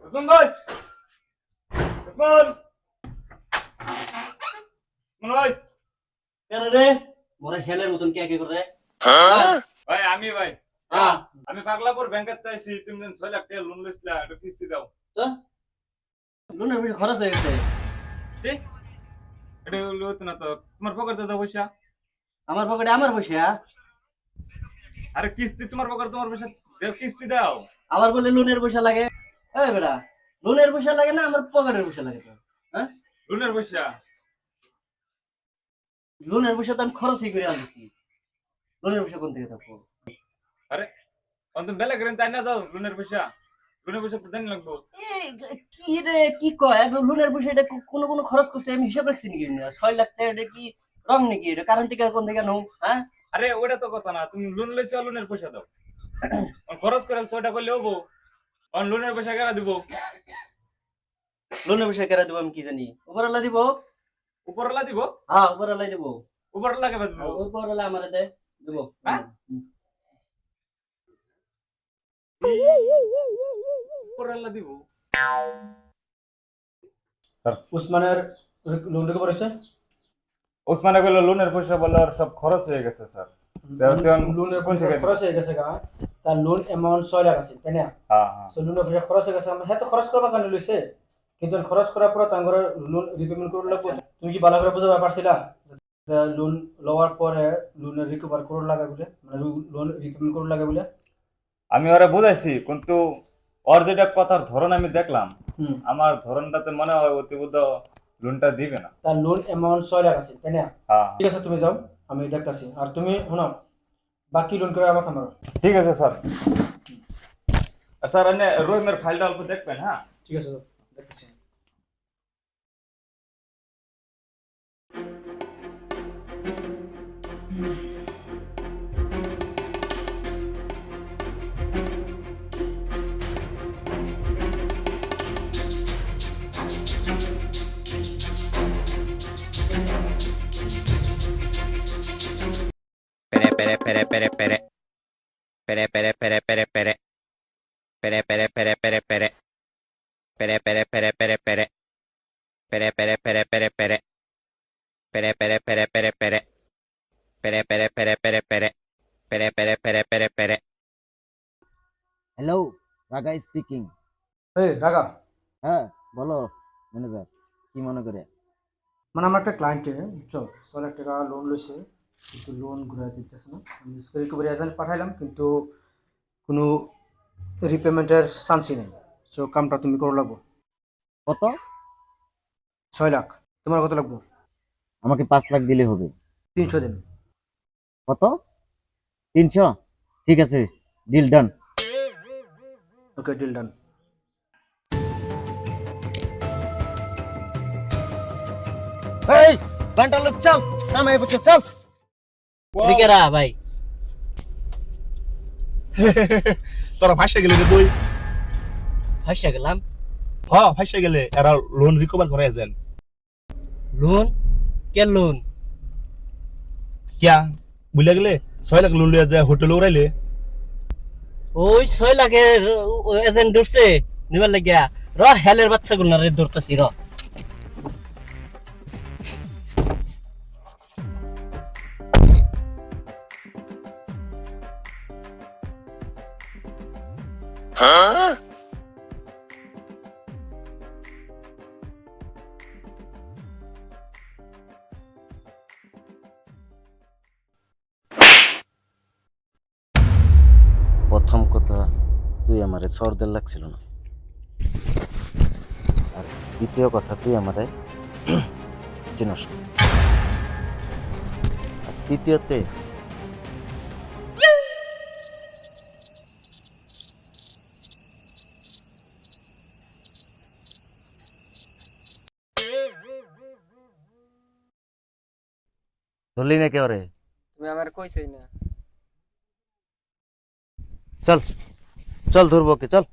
ওসমান ভাই, ওসমান, ওসমান ভাই। কেন রে মোরা খেলের মতন কে কে করে ভাই আমি ভাই হ্যাঁ আমি পাগলাপুর ব্যাংকের আইছি, তুমি যেন 6 লাখ টাকা লোন লইছিলা, এটা কিস্তি দাও। তো লোনের বেশি খরচ হয়ে গেছে কি এটা লইতো না তো, তোমার পকেটে দাও পয়সা। আমার পকেটে আমার পয়সা আরে কিস্তি তোমার পকেটে, তোমার পয়সা দেও, কিস্তি দাও। আবার বলে লোনের পয়সা লাগে এই বেটা লোনের পয়সা লাগে না আমার পকেটের পয়সা লাগে তো হ্যাঁ লোনের পয়সা লোনের পয়সা তো আমি খরচই করে আনছি লোনের পয়সা কোন থেকে থাকবো আরে অন্তত বেলা করেন তাই না দাও লোনের পয়সা, লোনের পয়সা তো দেন লাগবো। কি রে কি কয় লোনের পয়সা এটা কোনো কোনো খরচ করছে আমি হিসাব রাখছি নাকি 6 লাখ টাকা এটা কি রং নাকি এটা কারণ থেকে কোন থেকে নো হ্যাঁ আরে ওটা তো কথা না, তুমি লোন লইছো লোনের পয়সা দাও। খরচ করে ওটা করলে হবো, লোনের পয়সা কেনা দিব। লোনের পয়সা কেরা দিব আমি কি জানি উপরওয়ালা দিব উপরওয়ালা দিব। হ্যাঁ উপরওয়ালা দিব উপরওয়ালা কেবা দিব। উপরওয়ালা আমারে দে দিব হ্যাঁ? উপরওয়ালা দিব। স্যার উসমানের লোন রেখে পড়েছে ওসমানে কইলো লোনের পয়সা বলে আর সব খরচ হয়ে গেছে স্যার। লোনের কোন পয়সা থেকে খরচ হয়ে গেছে গা তার লোন অ্যামাউন্ট 6 লাখ আছে তাই না হ্যাঁ হ্যাঁ সো লোনের পয়সা খরচ হয়ে গেছে হ্যাঁ তো খরচ করবা কেন লইছে কিন্তু খরচ করার পর তাঙ্গর লোন রিপেমেন্ট করে লাগবে তুমি কি ভালো করে বুঝাতে পারছিলা লোন লওয়ার পরে লোনের রিকভার করে লাগা বলে মানে লোন রিপেমেন্ট করে লাগা বলে আমি ওরা বুঝাইছি, কিন্তু ওর যেটা কথার ধরন আমি দেখলাম, হুম আমার ধরনটাতে মনে হয় অতিবুদ্ধ লোনটা দিবে না। তার লোন অ্যামাউন্ট 6 লাখ আছে তাই না হ্যাঁ ঠিক আছে তুমি যাও আমি দেখতাছি আর তুমি শোনো বাকি লোন করে আমার খামারো ঠিক আছে স্যার। স্যার এনে রহিমের ফাইলটা অল্প দেখবেন। হ্যাঁ ঠিক আছে দেখতেছি Pere, pere, pere, pere, pere. Pere, pere, pere, pere, pere. Pere, pere, pere, pere, pere. Pere, pere, pere, pere, pere. Pere, pere, pere, pere, pere. Pere, pere, pere, pere, pere. Pere, pere, pere, pere, pere. Pere, pere, pere, pere, pere. Hello Raga speaking. এই রাগা হ্যাঁ বলো manager কি মনে করে? মানে আমার একটা ক্লায়েন্টে বুঝছো 6 লাখ টাকা লোন লইছে কিন্তু লোন ঘুরাই দিতেছে না আমি রিকভারি এজেন্ট পাঠাইলাম কিন্তু কোনো রিপেমেন্টের চান্সই নেই সো কামটা তুমি করে লাগবো কত? 6 লাখ তোমার কত লাগবো আমাকে 5 লাখ দিলে হবে। 300 দিন কত? 300? ঠিক আছে deal done. Okay deal done এই বান্টা লোক চল নামাই বসে চল। বিকেরা ভাই তোরা ফাঁসে গেলে রে তুই হাসা গেলাম ফাঁসে গেলে এরা লোন রিকভার করে এজেন্ট লোন কে লোন কিয়া বুঝলে গেলে 6 লাখ লোন লিয়া যায় হোটেলে উড়াইলে ওই 6 লাখের এজেন্ট ধরছে নিবার লাগিয়া র হেলের বাচ্চা গুলো রে ধরতাছি র প্রথম কথা তুই আমারে সর্দার লাগছিল না, আর দ্বিতীয় কথা তুই আমারে চিনস না। আর তৃতীয়তে ধরলি না কেবারে। তুমি আমার কইছই না চল চল ধরবো কে চল।